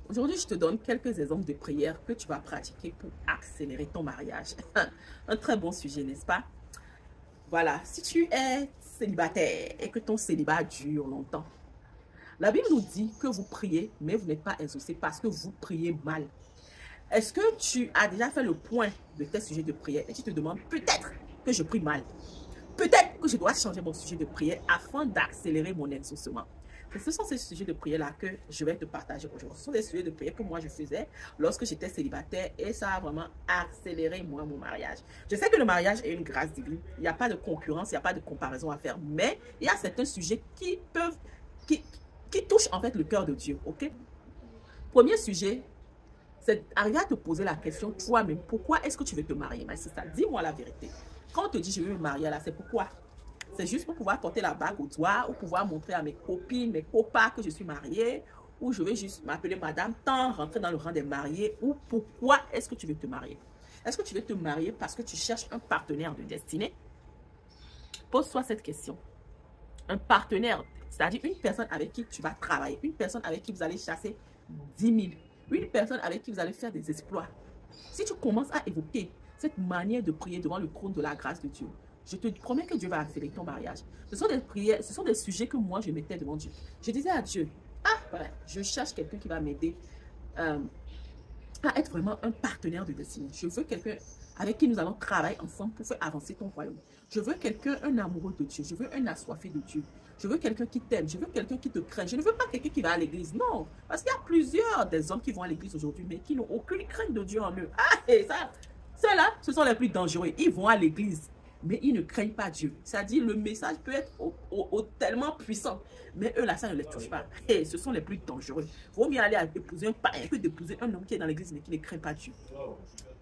Aujourd'hui, je te donne quelques exemples de prières que tu vas pratiquer pour accélérer ton mariage. Un très bon sujet, n'est-ce pas? Voilà, si tu es célibataire et que ton célibat dure longtemps, la Bible nous dit que vous priez, mais vous n'êtes pas exaucé parce que vous priez mal. Est-ce que tu as déjà fait le point de tes sujets de prière et tu te demandes peut-être que je prie mal? Peut-être que je dois changer mon sujet de prière afin d'accélérer mon exaucement. Ce sont ces sujets de prière-là que je vais te partager aujourd'hui. Ce sont des sujets de prière que moi je faisais lorsque j'étais célibataire et ça a vraiment accéléré moi mon mariage. Je sais que le mariage est une grâce divine. Il n'y a pas de concurrence, il n'y a pas de comparaison à faire. Mais il y a certains sujets qui touchent en fait le cœur de Dieu. Ok? Premier sujet, c'est arriver à te poser la question toi-même. Pourquoi est-ce que tu veux te marier? C'est ça. Dis-moi la vérité. Quand on te dit je veux me marier là, c'est pourquoi? C'est juste pour pouvoir porter la bague au doigt ou pouvoir montrer à mes copines, mes copains que je suis mariée, ou je vais juste m'appeler madame tant, rentrer dans le rang des mariés, ou pourquoi est-ce que tu veux te marier? Est-ce que tu veux te marier parce que tu cherches un partenaire de destinée? Pose-toi cette question. Un partenaire, c'est-à-dire une personne avec qui tu vas travailler, une personne avec qui vous allez chasser 10 000, une personne avec qui vous allez faire des exploits. Si tu commences à évoquer cette manière de prier devant le trône de la grâce de Dieu, je te promets que Dieu va accélérer ton mariage. Ce sont des prières, ce sont des sujets que moi je mettais devant Dieu. Je disais à Dieu, voilà, je cherche quelqu'un qui va m'aider à être vraiment un partenaire de destinée. Je veux quelqu'un avec qui nous allons travailler ensemble pour faire avancer ton royaume. Je veux quelqu'un, un amoureux de Dieu. Je veux un assoiffé de Dieu. Je veux quelqu'un qui t'aime. Je veux quelqu'un qui te craint. Je ne veux pas quelqu'un qui va à l'église. Non, parce qu'il y a plusieurs des hommes qui vont à l'église aujourd'hui, mais qui n'ont aucune crainte de Dieu en eux. Et ça, ceux-là, ce sont les plus dangereux. Ils vont à l'église, mais ils ne craignent pas Dieu. C'est-à-dire, le message peut être tellement puissant, mais eux, là, ça ne les touche pas. Et ce sont les plus dangereux. Il vaut mieux aller épouser un païen que d'épouser un homme qui est dans l'église, mais qui ne craint pas Dieu.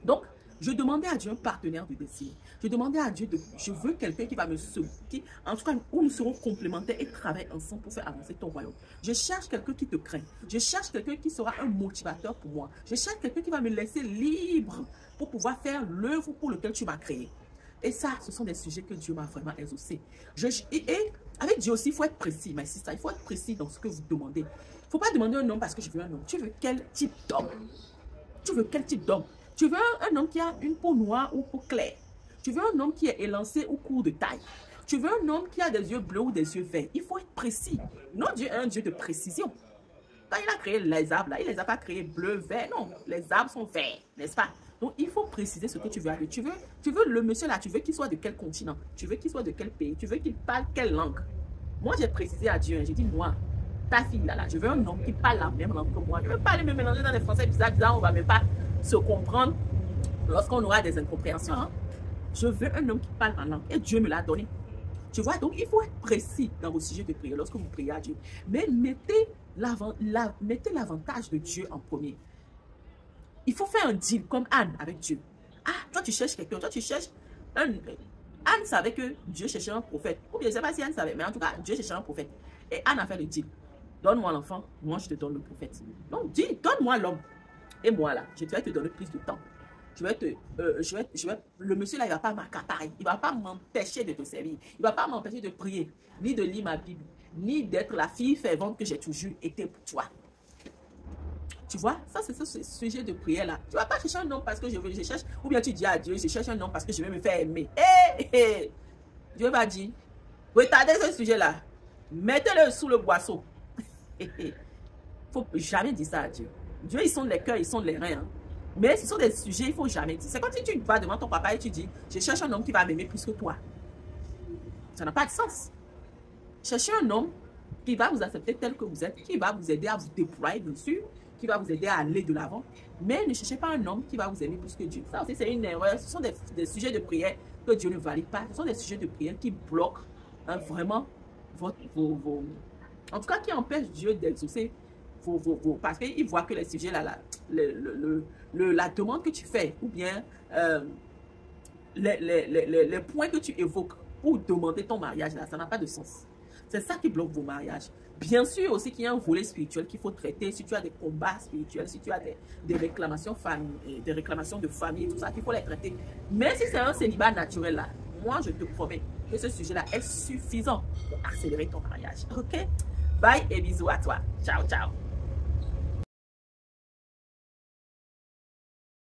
Donc, je demandais à Dieu un partenaire de destinée. Je demandais à Dieu, je veux quelqu'un qui va me secouer, en tout cas, où nous serons complémentaires et travailler ensemble pour faire avancer ton royaume. Je cherche quelqu'un qui te craint. Je cherche quelqu'un qui sera un motivateur pour moi. Je cherche quelqu'un qui va me laisser libre pour pouvoir faire l'œuvre pour laquelle tu m'as créé. Et ça, ce sont des sujets que Dieu m'a vraiment exaucé. Et avec Dieu aussi, il faut être précis, mais c'est ça, il faut être précis dans ce que vous demandez. Il ne faut pas demander un homme parce que je veux un homme. Tu veux quel type d'homme? Tu veux quel type d'homme? Tu veux un homme qui a une peau noire ou peau claire? Tu veux un homme qui est élancé ou court de taille? Tu veux un homme qui a des yeux bleus ou des yeux verts? Il faut être précis. Notre Dieu est un Dieu de précision. Quand il a créé les arbres, là, il ne les a pas créés bleu, vert. Non, les arbres sont verts, n'est-ce pas? Donc, il faut préciser ce que tu veux avec. Tu veux le monsieur là, tu veux qu'il soit de quel continent? Tu veux qu'il soit de quel pays? Tu veux qu'il parle quelle langue? Moi, j'ai précisé à Dieu, j'ai dit, moi, ta fille là, je veux un homme qui parle la même langue que moi. Je ne veux pas aller me mélanger dans des français bizarres, on ne va même pas se comprendre lorsqu'on aura des incompréhensions. Hein? Je veux un homme qui parle ma langue et Dieu me l'a donné. Tu vois, donc il faut être précis dans vos sujets de prière lorsque vous priez à Dieu. Mais mettez l'avantage de Dieu en premier. Il faut faire un deal comme Anne avec Dieu. Ah, toi tu cherches quelqu'un, toi tu cherches un... Anne savait que Dieu cherchait un prophète. Ou bien je ne sais pas si Anne savait, mais en tout cas, Dieu cherchait un prophète. Et Anne a fait le deal. Donne-moi l'enfant, moi je te donne le prophète. Donc dis, donne-moi l'homme. Et moi là, je vais te donner plus de temps. Le monsieur là, il ne va pas m'accaparer. Il ne va pas m'empêcher de te servir. Il ne va pas m'empêcher de prier, ni de lire ma Bible, ni d'être la fille fervente que j'ai toujours été pour toi. Tu vois, ça c'est ce sujet de prière là. Tu ne vas pas chercher un homme parce que je cherche, ou bien tu dis à Dieu, je cherche un homme parce que je vais me faire aimer. Dieu va dire, retardez ce sujet là. Mettez-le sous le boisseau. Il ne faut jamais dire ça à Dieu. Dieu, ils sont les cœurs, ils sont les reins. Hein. Mais ce sont des sujets, il ne faut jamais dire. C'est comme si tu vas devant ton papa et tu dis, je cherche un homme qui va m'aimer plus que toi. Ça n'a pas de sens. Cherchez un homme qui va vous accepter tel que vous êtes, qui va vous aider à vous déployer, bien sûr, qui va vous aider à aller de l'avant. Mais ne cherchez pas un homme qui va vous aimer plus que Dieu. Ça aussi, c'est une erreur. Ce sont des sujets de prière que Dieu ne valide pas. Ce sont des sujets de prière qui bloquent vraiment en tout cas, qui empêchent Dieu d'exaucer parce qu'il voit que les sujets, la demande que tu fais, ou bien les points que tu évoques pour demander ton mariage, là, ça n'a pas de sens. C'est ça qui bloque vos mariages. Bien sûr aussi qu'il y a un volet spirituel qu'il faut traiter. Si tu as des combats spirituels, si tu as des réclamations de famille et tout ça, qu'il faut les traiter. Mais si c'est un célibat naturel là, moi je te promets que ce sujet là est suffisant pour accélérer ton mariage. Ok? Bye et bisous à toi. Ciao, ciao.